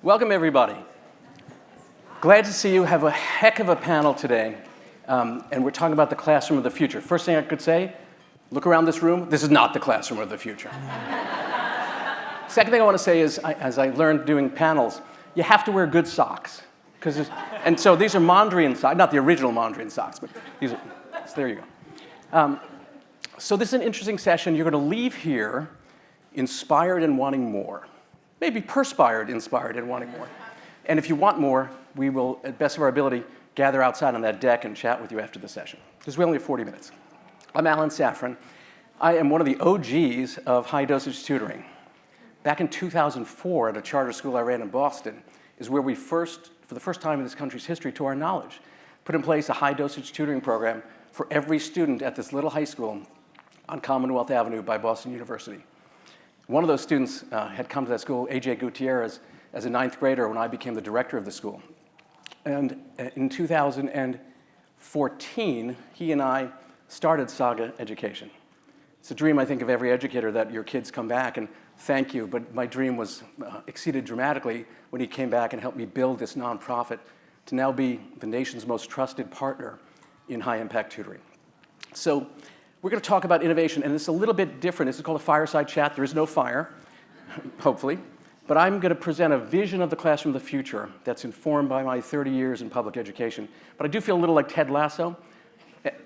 Welcome, everybody. Glad to see you. Have a heck of a panel today, and we're talking about the classroom of the future. First thing I could say, look around this room. This is not the classroom of the future. Second thing I want to say is, as I learned doing panels, you have to wear good socks. And so these are Mondrian socks, not the original Mondrian socks, but these are, so there you go. So this is an interesting session. You're going to leave here inspired and wanting more. Maybe perspired, inspired, and wanting more. And if you want more, we will, at best of our ability, gather outside on that deck and chat with you after the session, because we only have 40 minutes. I'm Alan Safran. I am one of the OGs of high-dosage tutoring. Back in 2004, at a charter school I ran in Boston, is where we for the first time in this country's history, to our knowledge, put in place a high-dosage tutoring program for every student at this little high school on Commonwealth Avenue by Boston University. One of those students had come to that school, A.J. Gutierrez, as a ninth grader when I became the director of the school. And in 2014, he and I started Saga Education. It's a dream, I think, of every educator that your kids come back and thank you, but my dream was exceeded dramatically when he came back and helped me build this nonprofit to now be the nation's most trusted partner in high-impact tutoring. So we're going to talk about innovation, and it's a little bit different. This is called a fireside chat. There is no fire, hopefully. But I'm going to present a vision of the classroom of the future that's informed by my 30 years in public education. But I do feel a little like Ted Lasso.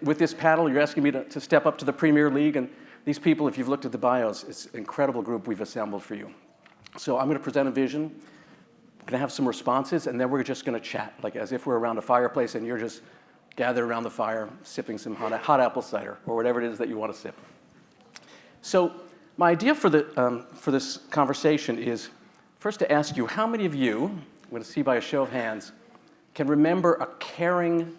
With this panel, you're asking me to step up to the Premier League, and these people, if you've looked at the bios, it's an incredible group we've assembled for you. So I'm going to present a vision. We're going to have some responses, and then we're just going to chat, like as if we're around a fireplace and you're just gathered around the fire, sipping some hot apple cider, or whatever it is that you want to sip. So my idea for this conversation is first to ask you, how many of you, I'm going to see by a show of hands, can remember a caring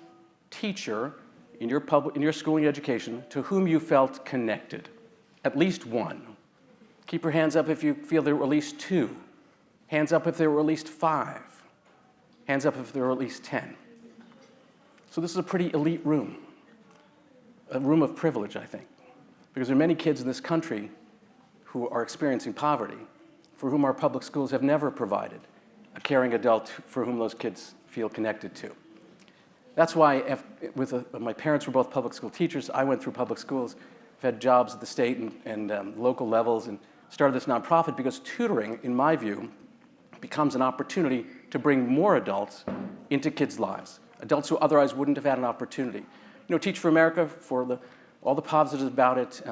teacher in your schooling education to whom you felt connected? At least one. Keep your hands up if you feel there were at least two. Hands up if there were at least 5. Hands up if there were at least 10. So this is a pretty elite room, a room of privilege, I think, because there are many kids in this country who are experiencing poverty, for whom our public schools have never provided a caring adult for whom those kids feel connected to. That's why, my parents were both public school teachers. I went through public schools. I've had jobs at the state and local levels, and started this nonprofit because tutoring, in my view, becomes an opportunity to bring more adults into kids' lives. Adults who otherwise wouldn't have had an opportunity. You know, Teach for America, for all the positives about it,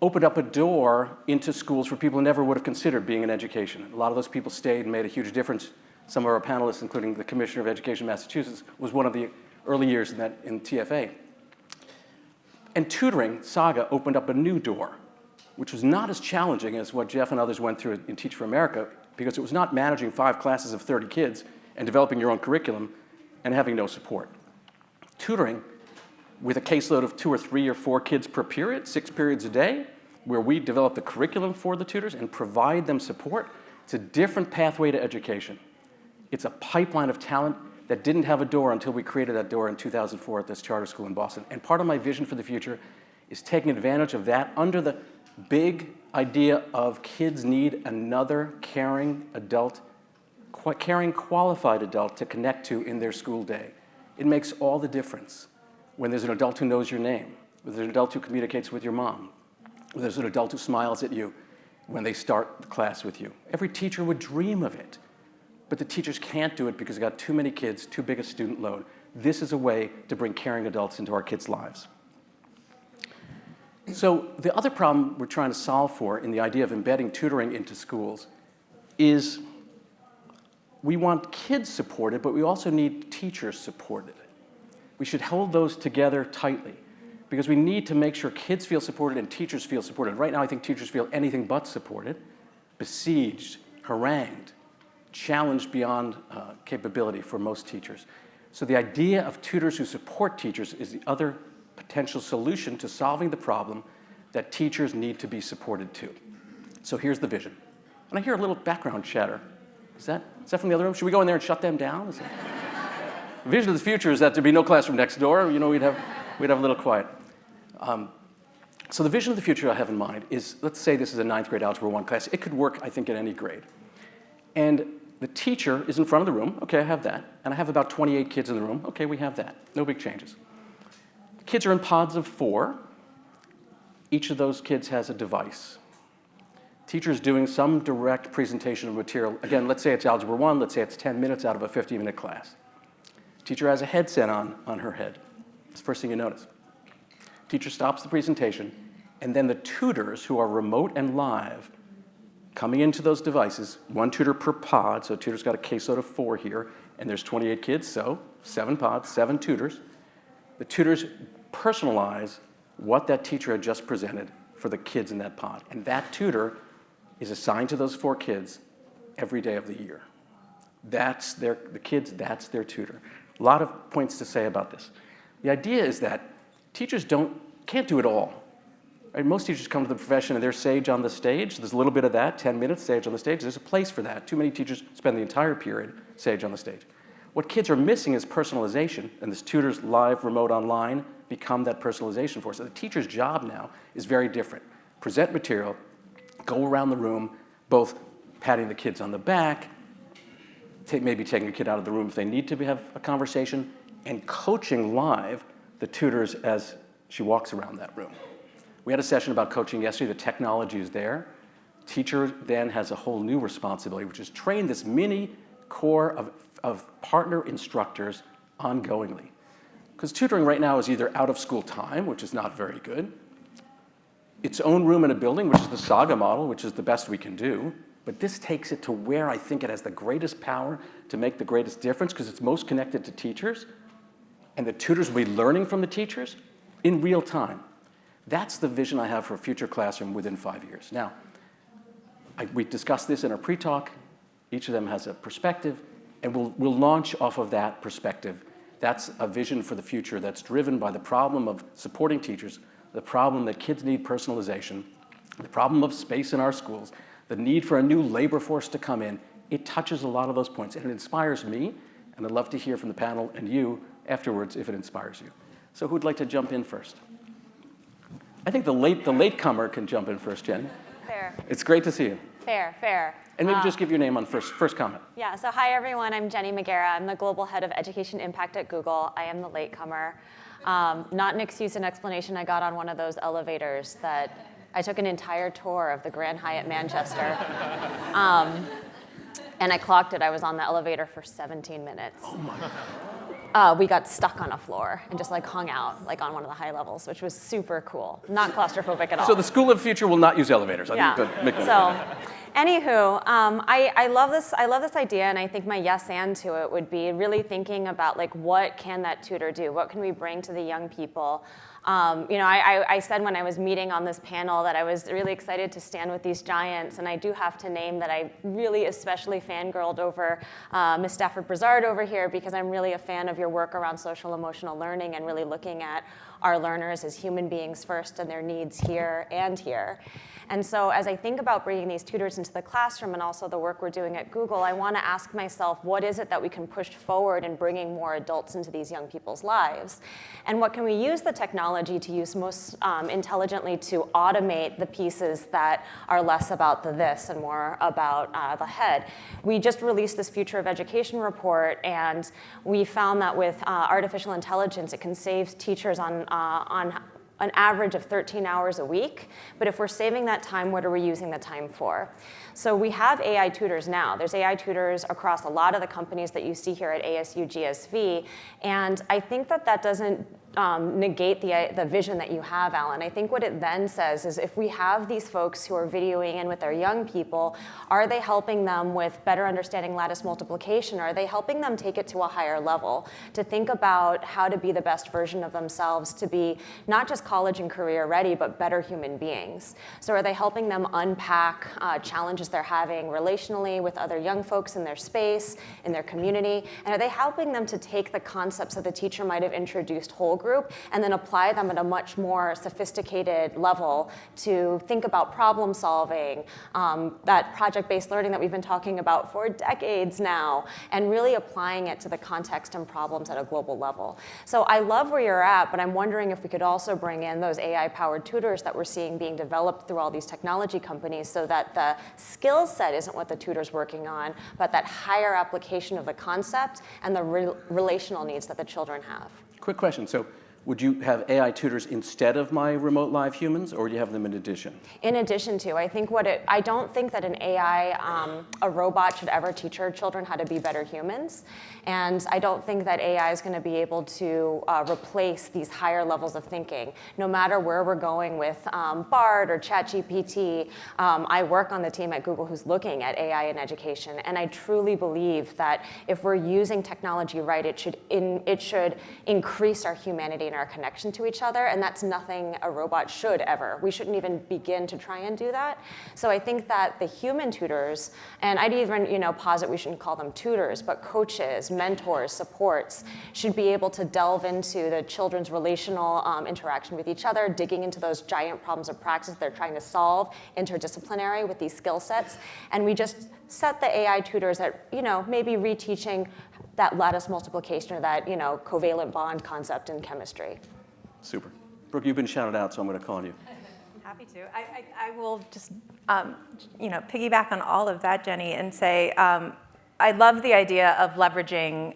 opened up a door into schools for people who never would have considered being in education. A lot of those people stayed and made a huge difference. Some of our panelists, including the Commissioner of Education in Massachusetts, was one of the early years in TFA. And tutoring, Saga, opened up a new door, which was not as challenging as what Jeff and others went through in Teach for America, because it was not managing 5 classes of 30 kids and developing your own curriculum and having no support. Tutoring, with a caseload of 2 or 3 or 4 kids per period, 6 periods a day, where we develop the curriculum for the tutors and provide them support, it's a different pathway to education. It's a pipeline of talent that didn't have a door until we created that door in 2004 at this charter school in Boston. And part of my vision for the future is taking advantage of that under the big idea of kids need another caring adult, caring qualified adult to connect to in their school day. It makes all the difference when there's an adult who knows your name, when there's an adult who communicates with your mom, when there's an adult who smiles at you when they start the class with you. Every teacher would dream of it, but the teachers can't do it because they've got too many kids, too big a student load. This is a way to bring caring adults into our kids' lives. So the other problem we're trying to solve for in the idea of embedding tutoring into schools is we want kids supported, but we also need teachers supported. We should hold those together tightly because we need to make sure kids feel supported and teachers feel supported. Right now, I think teachers feel anything but supported, besieged, harangued, challenged beyond capability for most teachers. So the idea of tutors who support teachers is the other potential solution to solving the problem that teachers need to be supported too. So here's the vision. And I hear a little background chatter. Is that from the other room? Should we go in there and shut them down? The vision of the future is that there'd be no classroom next door. You know, we'd have a little quiet. So the vision of the future I have in mind is, let's say this is a 9th grade Algebra 1 class. It could work, I think, at any grade. And the teacher is in front of the room. Okay, I have that. And I have about 28 kids in the room. Okay, we have that. No big changes. The kids are in pods of 4. Each of those kids has a device. Teacher's doing some direct presentation of material. Again, let's say it's Algebra 1. Let's say it's 10 minutes out of a 50-minute class. Teacher has a headset on her head. It's the first thing you notice. Teacher stops the presentation, and then the tutors who are remote and live coming into those devices, 1 tutor per pod, so a tutor's got a caseload of 4 here, and there's 28 kids, so 7 pods, 7 tutors. The tutors personalize what that teacher had just presented for the kids in that pod, and that tutor is assigned to those 4 kids every day of the year. That's the kids, that's their tutor. A lot of points to say about this. The idea is that teachers can't do it all. Right? Most teachers come to the profession and they're sage on the stage. There's a little bit of that, 10 minutes sage on the stage. There's a place for that. Too many teachers spend the entire period sage on the stage. What kids are missing is personalization, and this tutors live, remote, online become that personalization for us. So the teacher's job now is very different. Present material, go around the room, both patting the kids on the back, maybe taking a kid out of the room if they need to have a conversation, and coaching live the tutors as she walks around that room. We had a session about coaching yesterday. The technology is there. Teacher then has a whole new responsibility, which is train this mini core of partner instructors ongoingly. Because tutoring right now is either out of school time, which is not very good, its own room in a building, which is the Saga model, which is the best we can do. But this takes it to where I think it has the greatest power to make the greatest difference, because it's most connected to teachers, and the tutors will be learning from the teachers in real time. That's the vision I have for a future classroom within 5 years. Now, we discussed this in our pre-talk. Each of them has a perspective, and we'll launch off of that perspective. That's a vision for the future that's driven by the problem of supporting teachers, the problem that kids need personalization, the problem of space in our schools, the need for a new labor force to come in. It touches a lot of those points, and it inspires me, and I'd love to hear from the panel and you afterwards if it inspires you. So who'd like to jump in first? I think the latecomer can jump in first, Jenny. Fair. It's great to see you. Fair. And maybe just give your name on first comment. Yeah, so hi everyone, I'm Jennie Magiera. I'm the Global Head of Education Impact at Google. I am the latecomer. Not an excuse and explanation, I got on one of those elevators that I took an entire tour of the Grand Hyatt Manchester. And I clocked it, I was on the elevator for 17 minutes. Oh my God. We got stuck on a floor and just hung out on one of the high levels, which was super cool. Not claustrophobic at all. So the School of the Future will not use elevators. Yeah. Anywho, I love this idea, and I think my yes and to it would be really thinking about what can that tutor do? What can we bring to the young people? I said when I was meeting on this panel that I was really excited to stand with these giants, and I do have to name that I really especially fangirled over Ms. Stafford-Brizard over here, because I'm really a fan of your work around social emotional learning and really looking at our learners as human beings first and their needs here and here. And so as I think about bringing these tutors into the classroom and also the work we're doing at Google, I want to ask myself, what is it that we can push forward in bringing more adults into these young people's lives? And what can we use the technology to use most intelligently to automate the pieces that are less about the this and more about the head? We just released this Future of Education report, and we found that with artificial intelligence, it can save teachers on an average of 13 hours a week. But if we're saving that time, what are we using the time for? So we have AI tutors now. There's AI tutors across a lot of the companies that you see here at ASU+GSV. And I think that doesn't negate the vision that you have, Alan. I think what it then says is if we have these folks who are videoing in with their young people, are they helping them with better understanding lattice multiplication? Are they helping them take it to a higher level, to think about how to be the best version of themselves, to be not just college and career ready, but better human beings? So are they helping them unpack challenges they're having relationally with other young folks in their space, in their community? And are they helping them to take the concepts that the teacher might have introduced whole group, and then apply them at a much more sophisticated level to think about problem solving, that project-based learning that we've been talking about for decades now, and really applying it to the context and problems at a global level. So I love where you're at, but I'm wondering if we could also bring in those AI-powered tutors that we're seeing being developed through all these technology companies, so that the skill set isn't what the tutor's working on, but that higher application of the concept and the relational needs that the children have. Quick question. So would you have AI tutors instead of my remote live humans, or do you have them in addition? In addition to, I think I don't think that an AI, a robot should ever teach our children how to be better humans. And I don't think that AI is going to be able to replace these higher levels of thinking. No matter where we're going with Bard or ChatGPT, I work on the team at Google who's looking at AI in education. And I truly believe that if we're using technology right, it should increase our humanity and our connection to each other. And that's nothing a robot should ever. We shouldn't even begin to try and do that. So I think that the human tutors, and I'd even posit we shouldn't call them tutors, but coaches, mentors, supports, should be able to delve into the children's relational interaction with each other, digging into those giant problems of practice they're trying to solve, interdisciplinary with these skill sets. And we just set the AI tutors at, maybe reteaching that lattice multiplication or that, covalent bond concept in chemistry. Super. Brooke, you've been shouted out, so I'm going to call on you. Happy to. I will just, piggyback on all of that, Jenny, and say, I love the idea of leveraging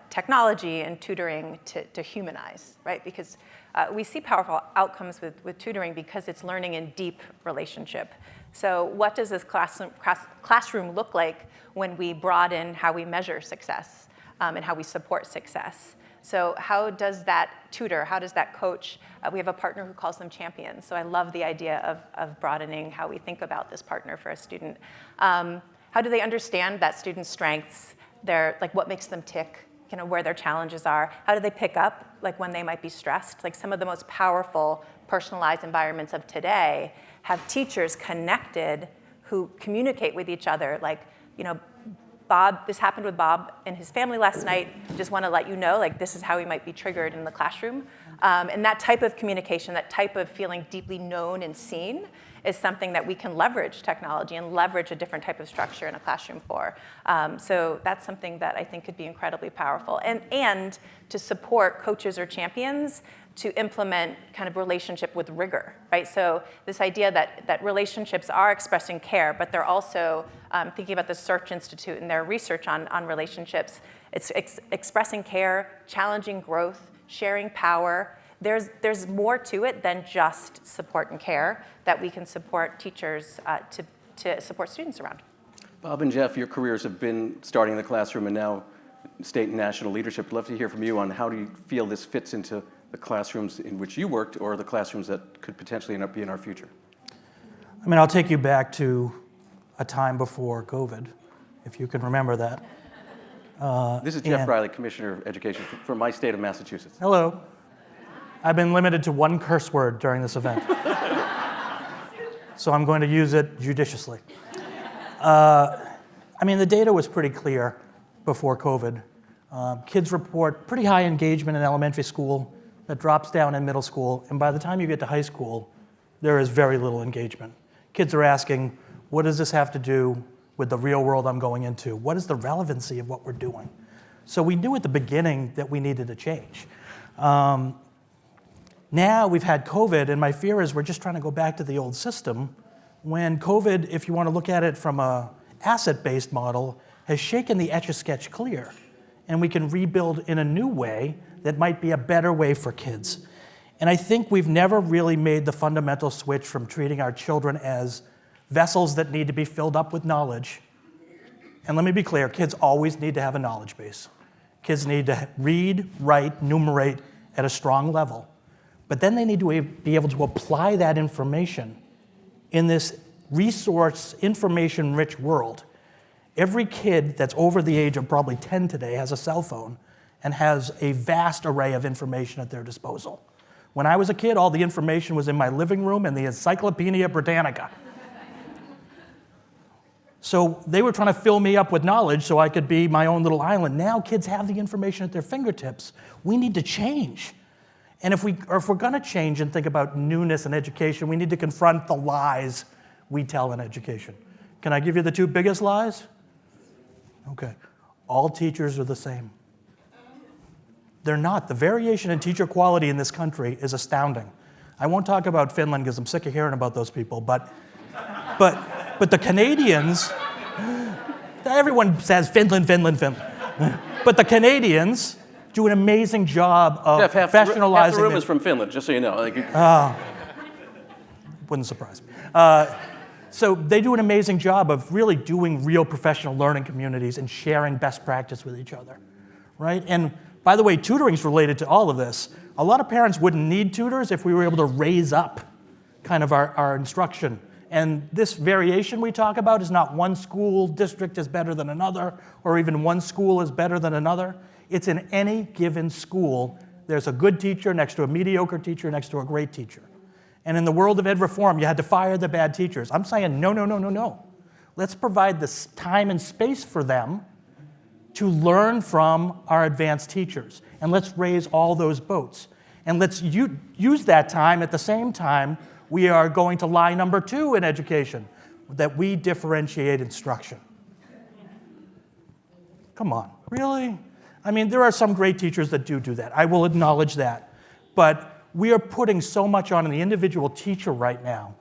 technology and tutoring to humanize, right? Because we see powerful outcomes with tutoring because it's learning in deep relationship. So what does this classroom look like when we broaden how we measure success and how we support success? So how does that tutor, how does that coach, we have a partner who calls them champions. So I love the idea of broadening how we think about this partner for a student. How do they understand that student's strengths, what makes them tick, where their challenges are? How do they pick up, when they might be stressed? Some of the most powerful personalized environments of today have teachers connected who communicate with each other. Bob, this happened with Bob and his family last night. Just want to let you know, this is how he might be triggered in the classroom. And that type of communication, that type of feeling deeply known and seen is something that we can leverage technology and leverage a different type of structure in a classroom for. So that's something that I think could be incredibly powerful. And to support coaches or champions to implement kind of relationship with rigor, right? So this idea that relationships are expressing care, but they're also thinking about the Search Institute and their research on relationships. It's expressing care, challenging growth, sharing power. There's more to it than just support and care that we can support teachers to support students around. Bob and Jeff, your careers have been starting in the classroom and now state and national leadership. I'd love to hear from you on how do you feel this fits into the classrooms in which you worked or the classrooms that could potentially end up being our future. I'll take you back to a time before COVID, if you can remember that. This is Jeff Riley, Commissioner of Education for my state of Massachusetts. Hello. I've been limited to one curse word during this event. So I'm going to use it judiciously. The data was pretty clear before COVID. Kids report pretty high engagement in elementary school that drops down in middle school, and by the time you get to high school, there is very little engagement. Kids are asking, what does this have to do with the real world I'm going into? What is the relevancy of what we're doing? So we knew at the beginning that we needed to change. Now we've had COVID, and my fear is we're just trying to go back to the old system when COVID, if you want to look at it from an asset-based model, has shaken the Etch-a-Sketch clear. And we can rebuild in a new way that might be a better way for kids. And I think we've never really made the fundamental switch from treating our children as vessels that need to be filled up with knowledge. And let me be clear, kids always need to have a knowledge base. Kids need to read, write, numerate at a strong level. But then they need to be able to apply that information in this resource, information-rich world. Every kid that's over the age of probably 10 today has a cell phone and has a vast array of information at their disposal. When I was a kid, all the information was in my living room and the Encyclopedia Britannica. So they were trying to fill me up with knowledge so I could be my own little island. Now kids have the information at their fingertips. We need to change. And if we're going to change and think about newness in education, we need to confront the lies we tell in education. Can I give you the two biggest lies? Okay. All teachers are the same. They're not. The variation in teacher quality in this country is astounding. I won't talk about Finland because I'm sick of hearing about those people, but the Canadians, everyone says Finland. But the Canadians do an amazing job of professionalizing. Half the room is from Finland, just so you know. Wouldn't surprise me. So they do an amazing job of really doing real professional learning communities and sharing best practice with each other, right? And by the way, tutoring is related to all of this. A lot of parents wouldn't need tutors if we were able to raise up kind of our instruction. And this variation we talk about is not one school district is better than another, or even one school is better than another. It's in any given school, there's a good teacher next to a mediocre teacher next to a great teacher. And in the world of ed reform, you had to fire the bad teachers. I'm saying no. Let's provide the time and space for them to learn from our advanced teachers. And let's raise all those boats. And let's use that time at the same time we are going to lie number 2 in education, that we differentiate instruction. Come on, really? I mean, there are some great teachers that do that. I will acknowledge that. But we are putting so much on the individual teacher right now.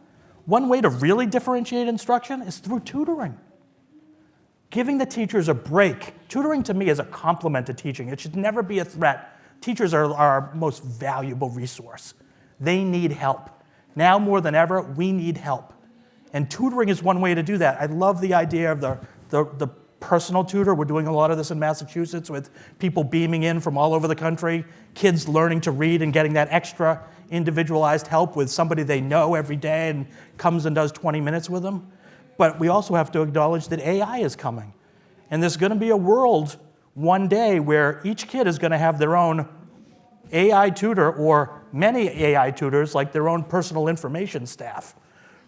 One way to really differentiate instruction is through tutoring. Giving the teachers a break. Tutoring to me is a complement to teaching. It should never be a threat. Teachers are our most valuable resource. They need help. Now more than ever, we need help. And tutoring is one way to do that. I love the idea of the personal tutor. We're doing a lot of this in Massachusetts with people beaming in from all over the country, kids learning to read and getting that extra individualized help with somebody they know every day and comes and does 20 minutes with them. But we also have to acknowledge that AI is coming. And there's going to be a world one day where each kid is going to have their own AI tutor or many AI tutors, like their own personal information staff,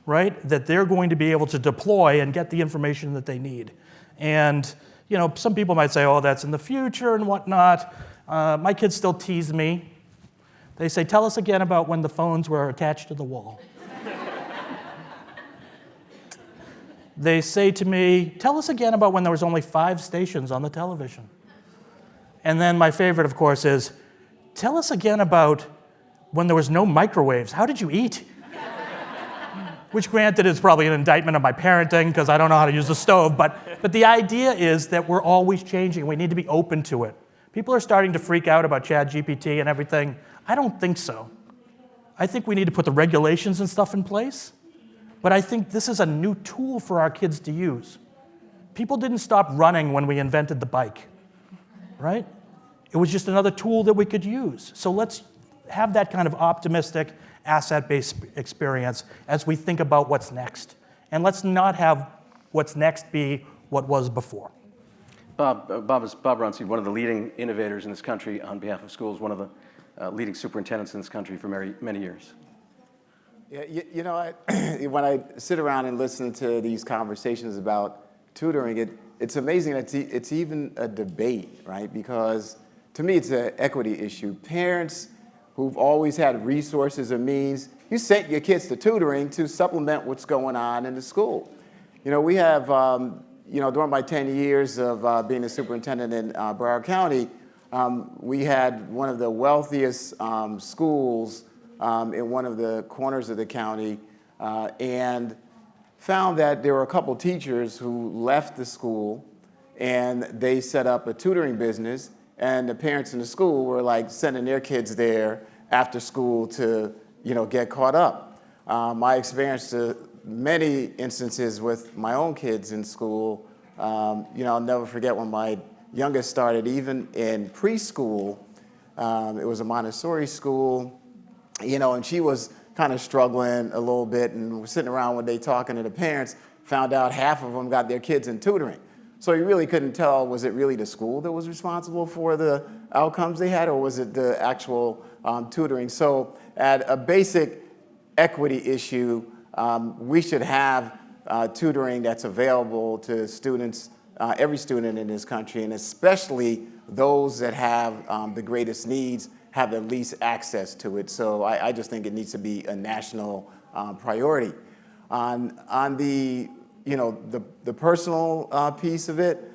right? That they're going to be able to deploy and get the information that they need. And, you know, some people might say, oh, that's in the future and whatnot. My kids still tease me. They say, tell us again about when the phones were attached to the wall. They say to me, tell us again about when there was only 5 stations on the television. And then my favorite, of course, is, tell us again about when there was no microwaves. How did you eat? Which, granted, is probably an indictment of my parenting because I don't know how to use the stove. But the idea is that we're always changing. We need to be open to it. People are starting to freak out about ChatGPT and everything. I don't think so. I think we need to put the regulations and stuff in place. But I think this is a new tool for our kids to use. People didn't stop running when we invented the bike, right? It was just another tool that we could use. So let's have that kind of optimistic, asset-based experience as we think about what's next. And let's not have what's next be what was before. Bob Runcie, one of the leading innovators in this country on behalf of schools, one of the leading superintendents in this country for many years. Yeah, you know, when I sit around and listen to these conversations about tutoring, it's amazing that it's even a debate, right? Because to me, it's an equity issue. Parents who've always had resources and means, you sent your kids to tutoring to supplement what's going on in the school. You know, we have, you know, during my 10 years of being a superintendent in Broward County, we had one of the wealthiest schools in one of the corners of the county, and found that there were a couple teachers who left the school and they set up a tutoring business, and the parents in the school were like sending their kids there after school to, you know, get caught up. I experienced many instances with my own kids in school. You know, I'll never forget when my youngest started, even in preschool. It was a Montessori school, you know, and she was kind of struggling a little bit, and we're sitting around one day talking to the parents, found out half of them got their kids in tutoring. So you really couldn't tell, was it really the school that was responsible for the outcomes they had, or was it the actual tutoring? So at a basic equity issue, we should have tutoring that's available to students, every student in this country, and especially those that have the greatest needs, have the least access to it. So I just think it needs to be a national priority. On the, the personal piece of it,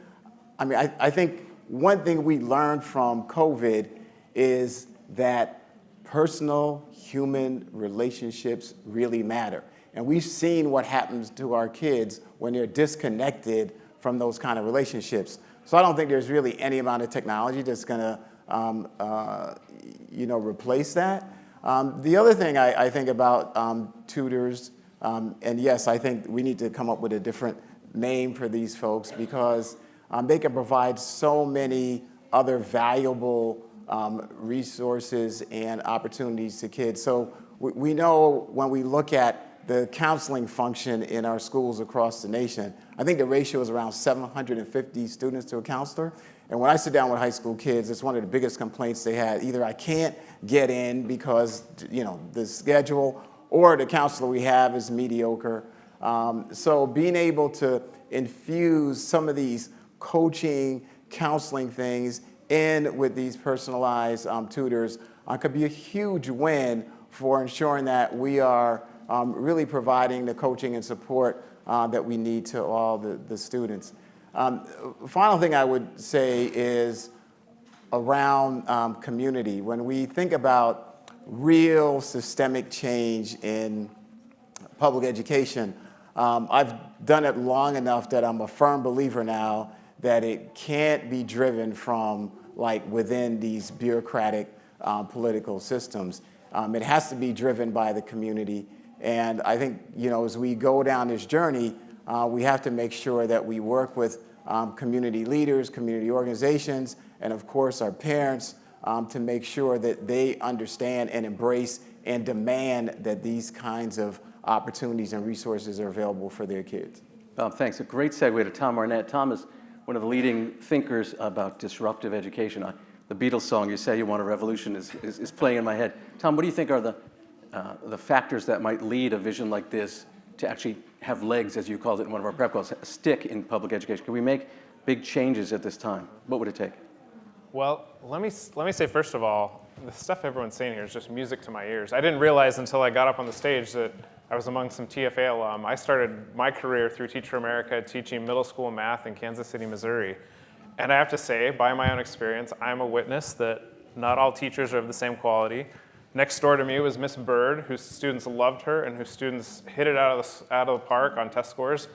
I mean, I think one thing we learned from COVID is that personal human relationships really matter. And we've seen what happens to our kids when they're disconnected from those kind of relationships. So I don't think there's really any amount of technology that's going to, replace that. The other thing I think about tutors, and yes, I think we need to come up with a different name for these folks because they can provide so many other valuable resources and opportunities to kids. So we know when we look at the counseling function in our schools across the nation, I think the ratio is around 750 students to a counselor. And when I sit down with high school kids, it's one of the biggest complaints they had. Either I can't get in because, the schedule, or the counselor we have is mediocre. So being able to infuse some of these coaching, counseling things in with these personalized tutors could be a huge win for ensuring that we are really providing the coaching and support that we need to all the students. Final thing I would say is around community. When we think about real systemic change in public education, I've done it long enough that I'm a firm believer now that it can't be driven from within these bureaucratic political systems. It has to be driven by the community. And I think, as we go down this journey, we have to make sure that we work with community leaders, community organizations, and of course our parents to make sure that they understand and embrace and demand that these kinds of opportunities and resources are available for their kids. Thanks. A great segue to Tom Arnett. Tom is one of the leading thinkers about disruptive education. The Beatles song, "You Say You Want a Revolution," is playing in my head. Tom, what do you think are the factors that might lead a vision like this to actually have legs, as you called it in one of our prep calls, stick in public education? Can we make big changes at this time? What would it take? Well, let me say, first of all, the stuff everyone's saying here is just music to my ears. I didn't realize until I got up on the stage that I was among some TFA alum. I started my career through Teacher America teaching middle school math in Kansas City, Missouri. And I have to say, by my own experience, I'm a witness that not all teachers are of the same quality. Next door to me was Miss Bird, whose students loved her and whose students hit it out of the park on test scores.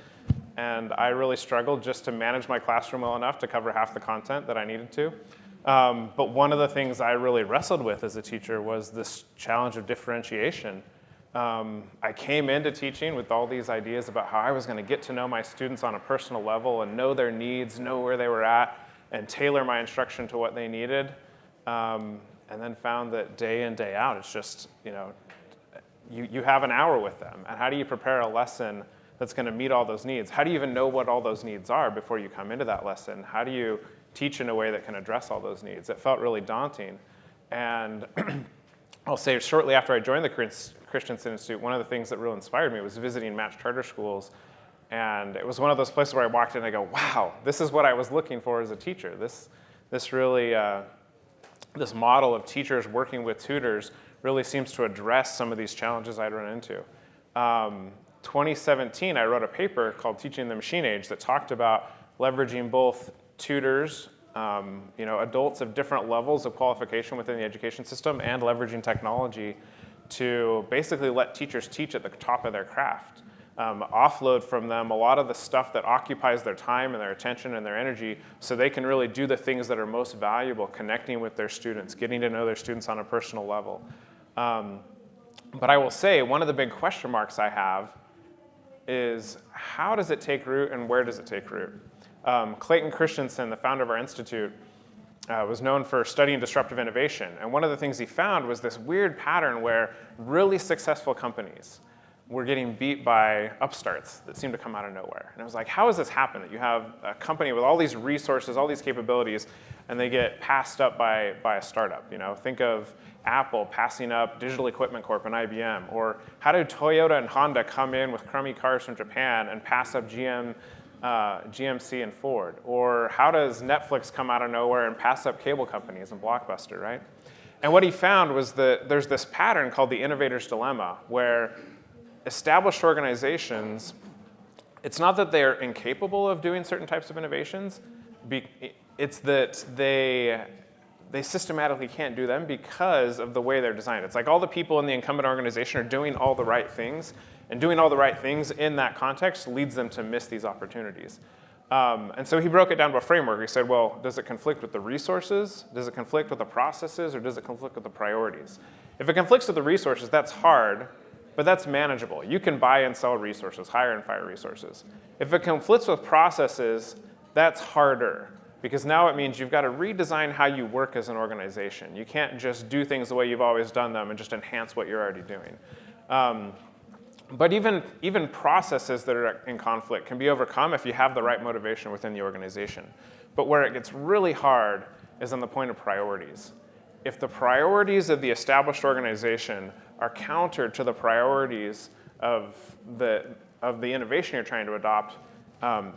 And I really struggled just to manage my classroom well enough to cover half the content that I needed to. But one of the things I really wrestled with as a teacher was this challenge of differentiation. I came into teaching with all these ideas about how I was going to get to know my students on a personal level and know their needs, know where they were at, and tailor my instruction to what they needed. And then found that day in, day out, it's just, you have an hour with them. And how do you prepare a lesson that's going to meet all those needs? How do you even know what all those needs are before you come into that lesson? How do you teach in a way that can address all those needs? It felt really daunting. And I'll say shortly after I joined the Christensen Institute, one of the things that really inspired me was visiting matched charter schools. And it was one of those places where I walked in and I go, wow, this is what I was looking for as a teacher. This really, this model of teachers working with tutors really seems to address some of these challenges I'd run into. 2017, I wrote a paper called Teaching the Machine Age that talked about leveraging both tutors, adults of different levels of qualification within the education system, and leveraging technology to basically let teachers teach at the top of their craft. Offload from them a lot of the stuff that occupies their time and their attention and their energy so they can really do the things that are most valuable, connecting with their students, getting to know their students on a personal level. But I will say one of the big question marks I have is how does it take root and where does it take root? Clayton Christensen, the founder of our institute, was known for studying disruptive innovation. And one of the things he found was this weird pattern where really successful companies were getting beat by upstarts that seemed to come out of nowhere. And I was like, how does this happen? That you have a company with all these resources, all these capabilities, and they get passed up by a startup. Think of Apple passing up Digital Equipment Corp and IBM. Or how did Toyota and Honda come in with crummy cars from Japan and pass up GMC and Ford? Or how does Netflix come out of nowhere and pass up cable companies and Blockbuster, right? And what he found was that there's this pattern called the innovator's dilemma, where established organizations, it's not that they're incapable of doing certain types of innovations, it's that they systematically can't do them because of the way they're designed. It's like all the people in the incumbent organization are doing all the right things, and doing all the right things in that context leads them to miss these opportunities. And so he broke it down to a framework. He said, well, does it conflict with the resources? Does it conflict with the processes? Or does it conflict with the priorities? If it conflicts with the resources, that's hard, but that's manageable. You can buy and sell resources, hire and fire resources. If it conflicts with processes, that's harder, because now it means you've got to redesign how you work as an organization. You can't just do things the way you've always done them and just enhance what you're already doing. But even processes that are in conflict can be overcome if you have the right motivation within the organization. But where it gets really hard is on the point of priorities. If the priorities of the established organization are counter to the priorities of the innovation you're trying to adopt,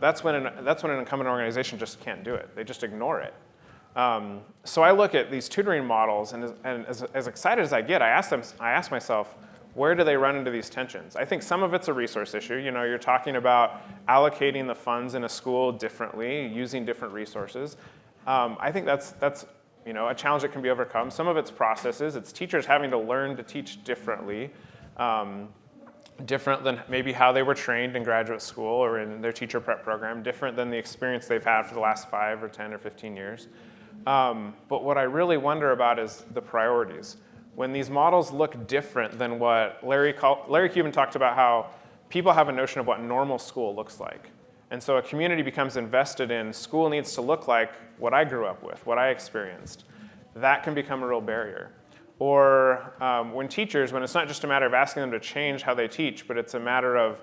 that's when an incumbent organization just can't do it. They just ignore it. So I look at these tutoring models, and as excited as I get, I ask myself, where do they run into these tensions? I think some of it's a resource issue. You know, you're talking about allocating the funds in a school differently, using different resources. I think that's a challenge that can be overcome. Some of it's processes. It's teachers having to learn to teach differently, different than maybe how they were trained in graduate school or in their teacher prep program, different than the experience they've had for the last 5 or 10 or 15 years. But what I really wonder about is the priorities. When these models look different than what Larry Cuban talked about, how people have a notion of what normal school looks like. And so a community becomes invested in school needs to look like what I grew up with, what I experienced. That can become a real barrier. Or when it's not just a matter of asking them to change how they teach, but it's a matter of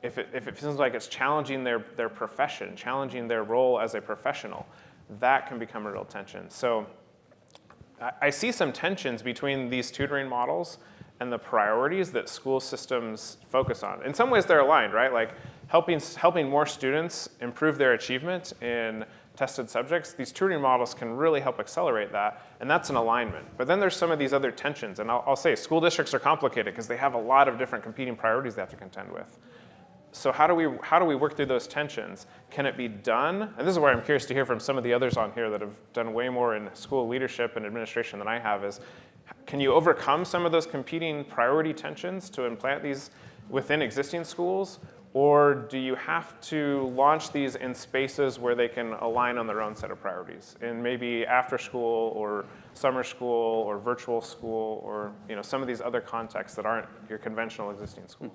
if it feels like it's challenging their profession, challenging their role as a professional, that can become a real tension. So I see some tensions between these tutoring models and the priorities that school systems focus on. In some ways, they're aligned, right? Like helping more students improve their achievement in tested subjects, these tutoring models can really help accelerate that, and that's an alignment. But then there's some of these other tensions, and I'll say school districts are complicated because they have a lot of different competing priorities they have to contend with. So how do we work through those tensions? Can it be done? And this is where I'm curious to hear from some of the others on here that have done way more in school leadership and administration than I have, is can you overcome some of those competing priority tensions to implant these within existing schools? Or do you have to launch these in spaces where they can align on their own set of priorities, in maybe after school or summer school or virtual school or some of these other contexts that aren't your conventional existing school?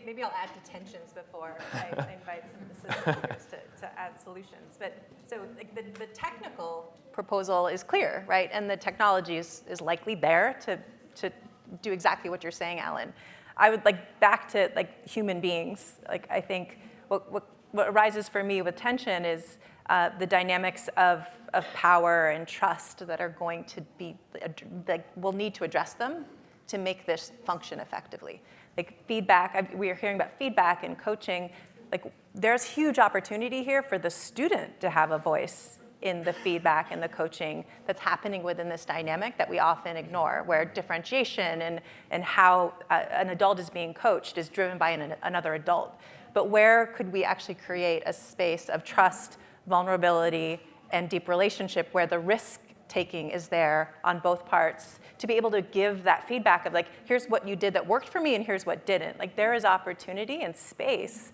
Maybe I'll add to tensions before I invite some of the system leaders to add solutions. But so the technical proposal is clear, right? And the technology is likely there to do exactly what you're saying, Alan. I would back to human beings. I think what arises for me with tension is the dynamics of power and trust that are going to be, we'll need to address them to make this function effectively. Feedback, we are hearing about feedback and coaching. There's huge opportunity here for the student to have a voice in the feedback and the coaching that's happening within this dynamic that we often ignore, where differentiation and how an adult is being coached is driven by another adult. But where could we actually create a space of trust, vulnerability, and deep relationship where the risk taking is there on both parts to be able to give that feedback of here's what you did that worked for me and here's what didn't. There is opportunity and space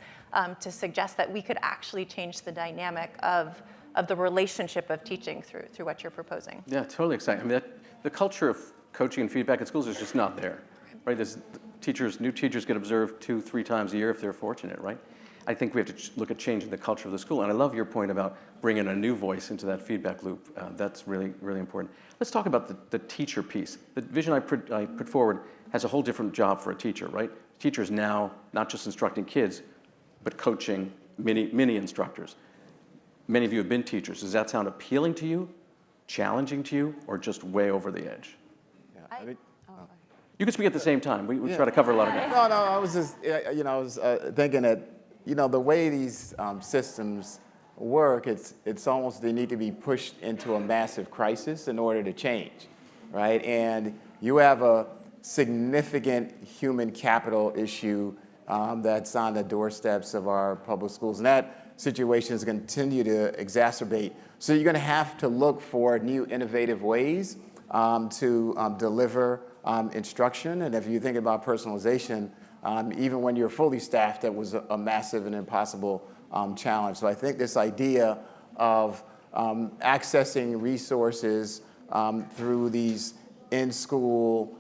to suggest that we could actually change the dynamic of the relationship of teaching through what you're proposing. Yeah, totally exciting. I mean, the culture of coaching and feedback in schools is just not there, right? New teachers get observed 2-3 times a year if they're fortunate, right? I think we have to look at changing the culture of the school. And I love your point about bringing a new voice into that feedback loop. That's really, really important. Let's talk about the teacher piece. The vision I put forward has a whole different job for a teacher, right? Teachers now, not just instructing kids, but coaching mini instructors. Many of you have been teachers. Does that sound appealing to you, challenging to you, or just way over the edge? Yeah, you can speak at the same time. We try to cover a lot of ground. No, I was just, I was thinking that, the way these systems work, it's almost they need to be pushed into a massive crisis in order to change. right? And you have a significant human capital issue that's on the doorsteps of our public schools. And that situation is going to continue to exacerbate. So you're going to have to look for new innovative ways to deliver instruction. And if you think about personalization, even when you're fully staffed, that was a massive and impossible challenge. So I think this idea of accessing resources through these in-school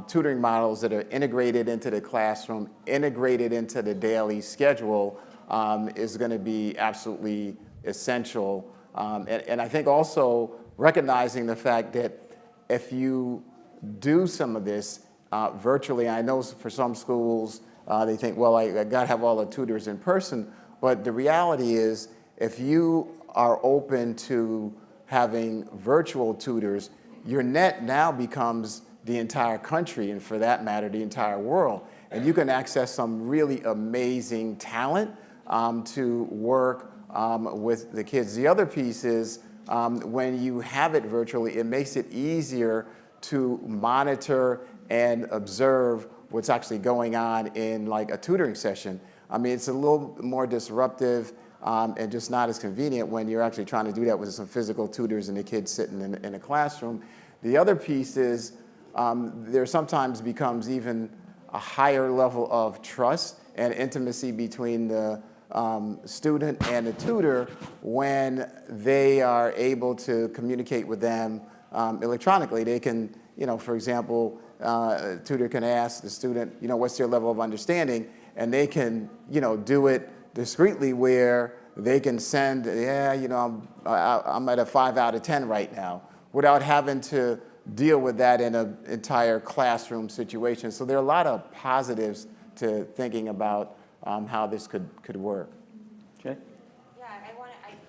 tutoring models that are integrated into the classroom, integrated into the daily schedule, is going to be absolutely essential. And I think also recognizing the fact that if you do some of this virtually, I know for some schools, they think, well, I got to have all the tutors in person. But the reality is, if you are open to having virtual tutors, your net now becomes the entire country, and for that matter, the entire world. And you can access some really amazing talent to work with the kids. The other piece is when you have it virtually, it makes it easier to monitor and observe what's actually going on in like a tutoring session. I mean, it's a little more disruptive and just not as convenient when you're actually trying to do that with some physical tutors and the kids sitting in a classroom. The other piece is there sometimes becomes even a higher level of trust and intimacy between the student and the tutor when they are able to communicate with them electronically. They can, for example, a tutor can ask the student, what's their level of understanding, and they can, do it discreetly where they can send, I'm at a 5 out of 10 right now, without having to deal with that in an entire classroom situation. So there are a lot of positives to thinking about how this could work. Jay? Yeah,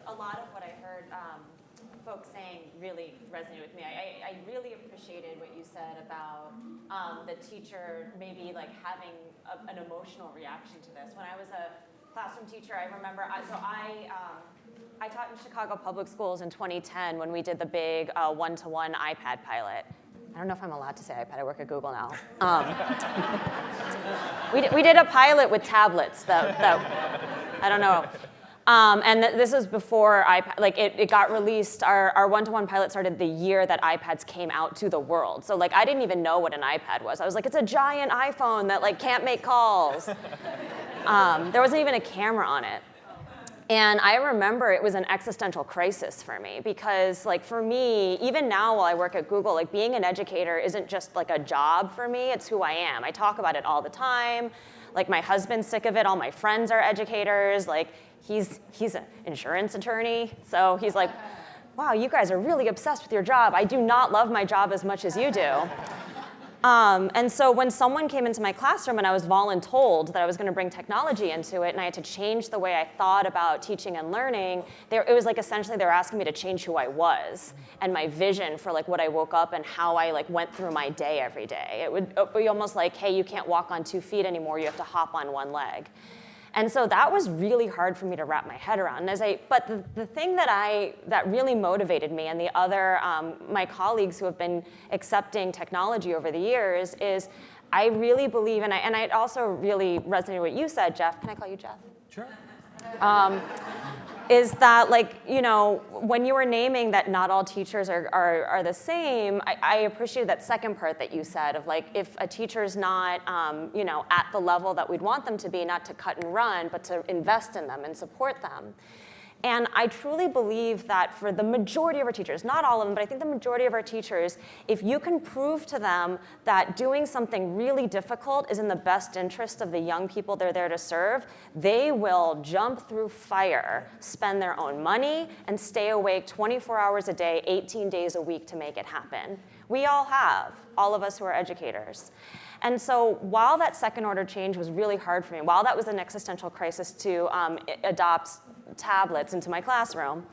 a lot of what I heard folks saying really resonated with me. I really appreciated what you said about the teacher maybe like having an emotional reaction to this. When I was a classroom teacher, I remember, I taught in Chicago Public Schools in 2010 when we did the big one-to-one iPad pilot. I don't know if I'm allowed to say iPad, I work at Google now. We did a pilot with tablets that I don't know. And this was before iPad, like it got released, our one-to-one pilot started the year that iPads came out to the world. So like I didn't even know what an iPad was. I was like, it's a giant iPhone that like can't make calls. There wasn't even a camera on it. And I remember it was an existential crisis for me because like for me, even now while I work at Google, like being an educator isn't just like a job for me, it's who I am. I talk about it all the time. Like my husband's sick of it, all my friends are educators. Like he's an insurance attorney. So he's like, wow, you guys are really obsessed with your job. I do not love my job as much as you do. And so when someone came into my classroom and I was voluntold that I was going to bring technology into it and I had to change the way I thought about teaching and learning, it was like essentially they were asking me to change who I was and my vision for like what I woke up and how I like went through my day every day. It would be almost like, hey, you can't walk on 2 feet anymore, you have to hop on 1 leg. And so that was really hard for me to wrap my head around. But the thing that really motivated me and the other, my colleagues who have been accepting technology over the years is I really believe, and I also really resonated with what you said, Jeff. Can I call you Jeff? Sure. Is that when you were naming that not all teachers are the same, I appreciated that second part that you said of like if a teacher's not at the level that we'd want them to be, not to cut and run, but to invest in them and support them. And I truly believe that for the majority of our teachers, not all of them, but I think the majority of our teachers, if you can prove to them that doing something really difficult is in the best interest of the young people they're there to serve, they will jump through fire, spend their own money, and stay awake 24 hours a day, 18 days a week to make it happen. We all have, all of us who are educators. And so while that second order change was really hard for me, while that was an existential crisis to adopt tablets into my classroom,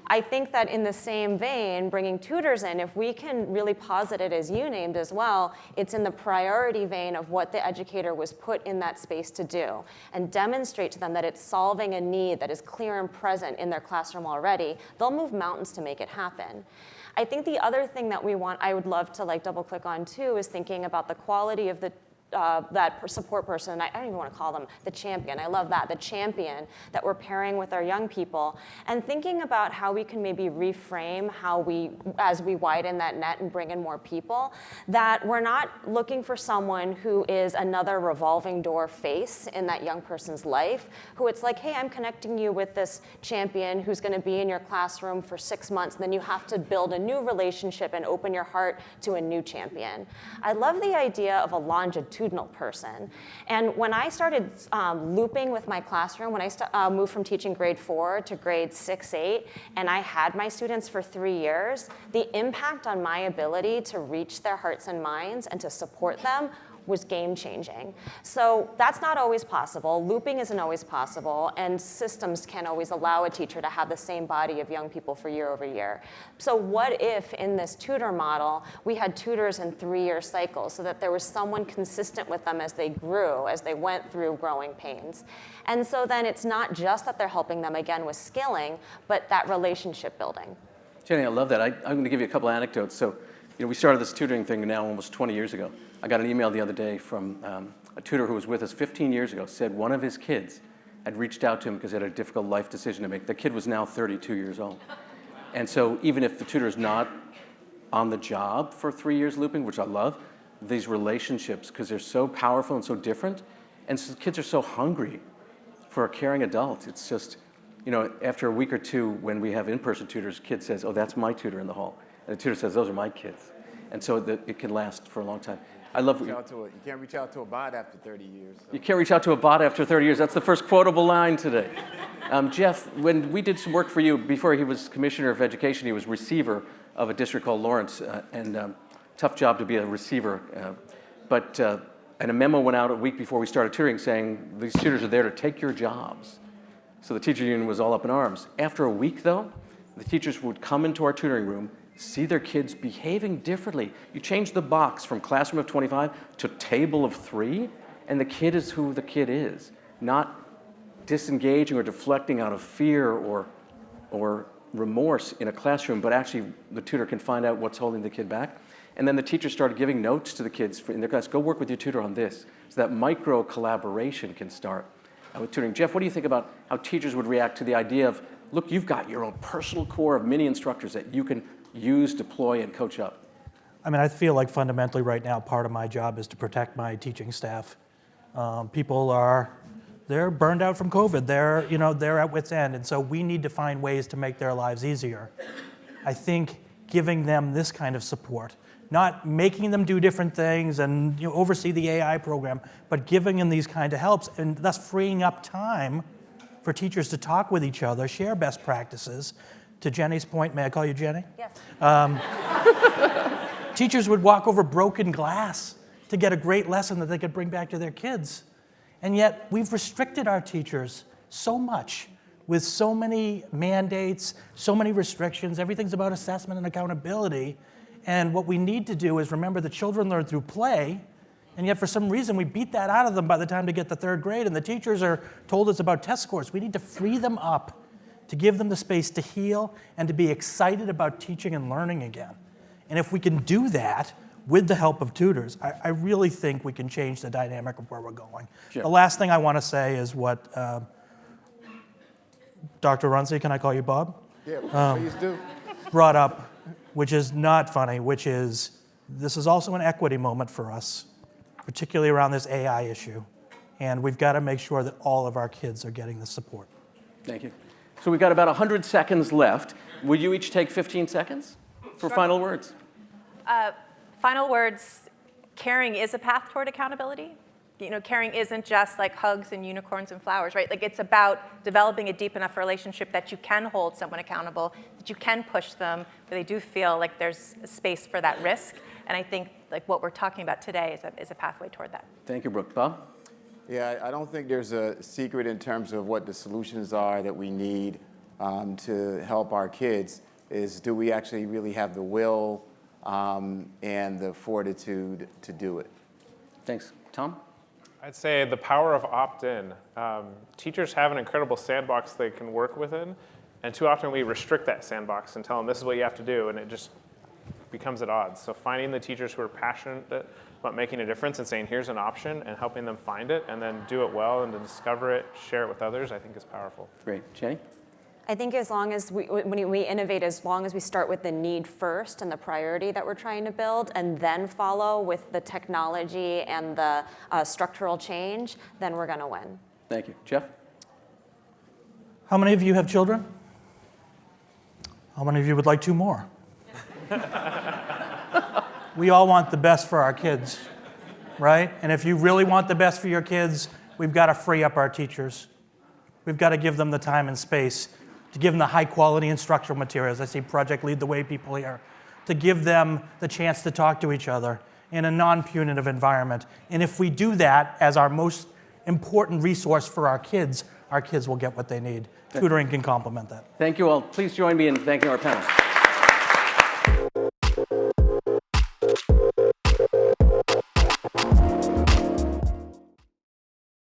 I think that in the same vein, bringing tutors in, if we can really posit it as you named as well, it's in the priority vein of what the educator was put in that space to do, and demonstrate to them that it's solving a need that is clear and present in their classroom already, they'll move mountains to make it happen. I think the other thing that I would love to like double click on too, is thinking about the quality of the that support person. I don't even want to call them the champion. I love that, the champion that we're pairing with our young people, and thinking about how we can maybe reframe how as we widen that net and bring in more people, that we're not looking for someone who is another revolving door face in that young person's life, who it's like, hey, I'm connecting you with this champion who's going to be in your classroom for 6 months, and then you have to build a new relationship and open your heart to a new champion. I love the idea of a longitudinal person. And when I started looping with my classroom, when I moved from teaching grade 4 to grade 6, 8, and I had my students for 3 years, the impact on my ability to reach their hearts and minds and to support them was game-changing. So that's not always possible. Looping isn't always possible, and systems can't always allow a teacher to have the same body of young people for year over year. So what if in this tutor model, we had tutors in 3-year cycles so that there was someone consistent with them as they grew, as they went through growing pains? And so then it's not just that they're helping them again with skilling, but that relationship building. Jenny, I love that. I'm going to give you a couple anecdotes. So, we started this tutoring thing now almost 20 years ago. I got an email the other day from a tutor who was with us 15 years ago, said one of his kids had reached out to him because he had a difficult life decision to make. The kid was now 32 years old. And so even if the tutor is not on the job for 3 years looping, which I love, these relationships, because they're so powerful and so different, and so kids are so hungry for a caring adult. It's just, after a week or two when we have in-person tutors, kid says, oh, that's my tutor in the hall. And the tutor says, those are my kids. And so it can last for a long time. I love You can't reach out to a bot after 30 years. So. You can't reach out to a bot after 30 years. That's the first quotable line today. Jeff, when we did some work for you, before he was Commissioner of Education, he was receiver of a district called Lawrence, and tough job to be a receiver. And a memo went out a week before we started tutoring saying, these tutors are there to take your jobs. So the teacher union was all up in arms. After a week, though, the teachers would come into our tutoring room, see their kids behaving differently. You change the box from classroom of 25 to table of 3, and the kid is who the kid is, not disengaging or deflecting out of fear or remorse in a classroom, but actually the tutor can find out what's holding the kid back. And then the teacher started giving notes to the kids in their class, go work with your tutor on this, so that micro collaboration can start with tutoring. Jeff, what do you think about how teachers would react to the idea of, look, you've got your own personal core of mini instructors that you can use, deploy, and coach up? I mean, I feel like fundamentally right now, part of my job is to protect my teaching staff. They're burned out from COVID. They're at wit's end. And so we need to find ways to make their lives easier. I think giving them this kind of support, not making them do different things and oversee the AI program, but giving them these kind of helps, and thus freeing up time for teachers to talk with each other, share best practices. To Jenny's point, may I call you Jenny? Yes. Teachers would walk over broken glass to get a great lesson that they could bring back to their kids. And yet we've restricted our teachers so much with so many mandates, so many restrictions. Everything's about assessment and accountability. And what we need to do is remember the children learn through play, and yet for some reason we beat that out of them by the time they get to 3rd grade, and the teachers are told it's about test scores. We need to free them up to give them the space to heal and to be excited about teaching and learning again. And if we can do that with the help of tutors, I really think we can change the dynamic of where we're going. Sure. The last thing I want to say is what Dr. Runcie, can I call you Bob? Yeah, please do. Brought up, which is not funny, which is this is also an equity moment for us, particularly around this AI issue. And we've got to make sure that all of our kids are getting the support. Thank you. So we've got about 100 seconds left. Will you each take 15 seconds for final words? Final words, caring is a path toward accountability. Caring isn't just like hugs and unicorns and flowers, right? Like it's about developing a deep enough relationship that you can hold someone accountable, that you can push them, but they do feel like there's a space for that risk. And I think like what we're talking about today is a pathway toward that. Thank you, Brooke. Bob? Yeah, I don't think there's a secret in terms of what the solutions are that we need. to help our kids is, do we actually really have the will and the fortitude to do it? Thanks. Tom? I'd say the power of opt-in. Teachers have an incredible sandbox they can work within, and too often we restrict that sandbox and tell them this is what you have to do, and it just becomes at odds. So finding the teachers who are passionate about making a difference and saying here's an option and helping them find it and then do it well and to discover it, share it with others, I think is powerful. Great. Jennie? I think as long as when we innovate, as long as we start with the need first and the priority that we're trying to build, and then follow with the technology and the structural change, then we're going to win. Thank you. Jeff? How many of you have children? How many of you would like 2 more? We all want the best for our kids, right? And if you really want the best for your kids, we've got to free up our teachers. We've got to give them the time and space to give them the high-quality instructional materials. I see Project Lead the Way people here. To give them the chance to talk to each other in a non-punitive environment. And if we do that as our most important resource for our kids will get what they need. Tutoring can complement that. Thank you all. Please join me in thanking our panelists.